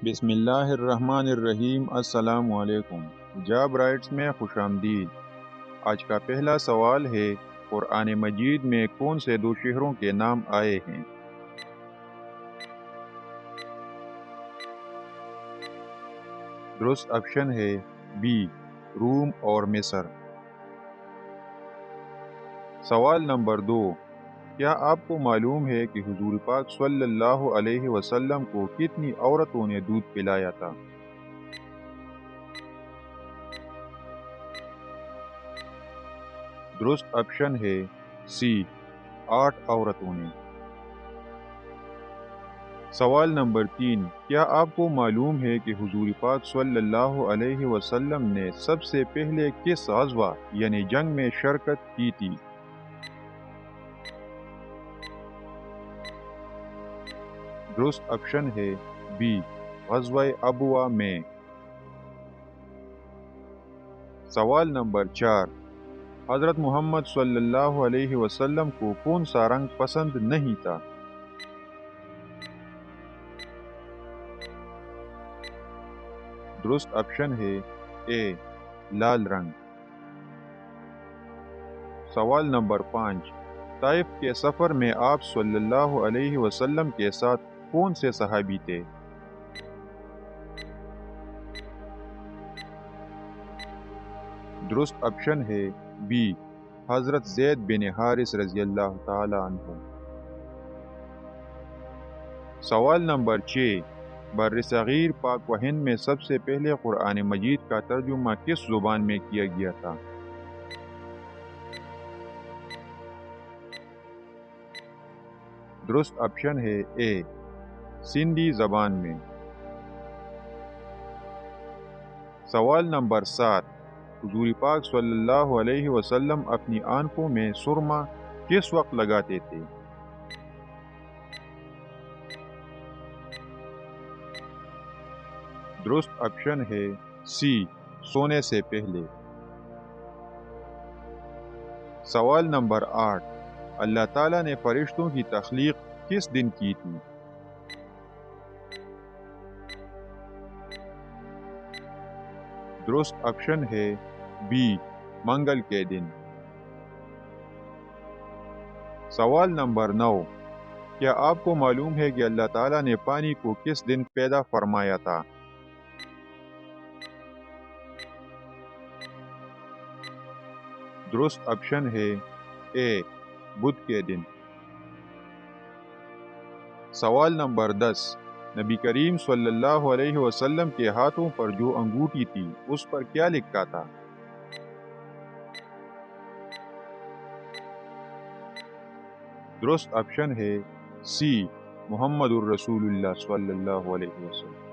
بسم اللہ الرحمن الرحیم۔ السلام علیکم۔ جاب رائٹس میں خوش آمدید۔ آج کا پہلا سوال ہے، قرآن مجید میں کون سے دو شہروں کے نام آئے ہیں؟ درست آپشن ہے بی، روم اور مصر۔ سوال نمبر 2، کیا آپ کو معلوم ہے کہ حضور پاک صلی اللہ علیہ وسلم کو کتنی عورتوں نے دودھ پلایا تھا؟ درست آپشن ہے سی، 8 عورتوں نے۔ سوال نمبر 3، کیا آپ کو معلوم ہے کہ حضور پاک صلی اللہ علیہ وسلم نے سب سے پہلے کس غزوہ یعنی جنگ میں شرکت کی تھی؟ درست آپشن ہے بی، غزوہ ابوا میں۔ سوال نمبر 4، حضرت محمد صلی اللہ علیہ وسلم کو کون سا رنگ پسند نہیں تھا؟ درست آپشن ہے اے، لال رنگ۔ سوال نمبر 5، طائف کے سفر میں آپ صلی اللہ علیہ وسلم کے ساتھ کون سے صحابی تھے؟ درست آپشن ہے بی، حضرت زید بن حارث رضی اللہ تعالی عنہ۔ سوال نمبر 6، بر صغیر پاک و ہند میں سب سے پہلے قرآن مجید کا ترجمہ کس زبان میں کیا گیا تھا؟ درست آپشن ہے اے، سندھی زبان میں۔ سوال نمبر 7، حضور پاک صلی اللہ علیہ وسلم اپنی آنکھوں میں سرما کس وقت لگاتے تھے؟ درست آپشن ہے سی، سونے سے پہلے۔ سوال نمبر 8، اللہ تعالیٰ نے فرشتوں کی تخلیق کس دن کی تھی؟ درست آپشن ہے بی، منگل کے دن۔ سوال نمبر 9، کیا آپ کو معلوم ہے کہ اللہ تعالیٰ نے پانی کو کس دن پیدا فرمایا تھا؟ درست آپشن ہے اے، بدھ کے دن۔ سوال نمبر 10، نبی کریم صلی اللہ علیہ وسلم کے ہاتھوں پر جو انگوٹھی تھی اس پر کیا لکھا تھا؟ درست آپشن ہے سی، محمد الرسول اللہ صلی اللہ علیہ وسلم۔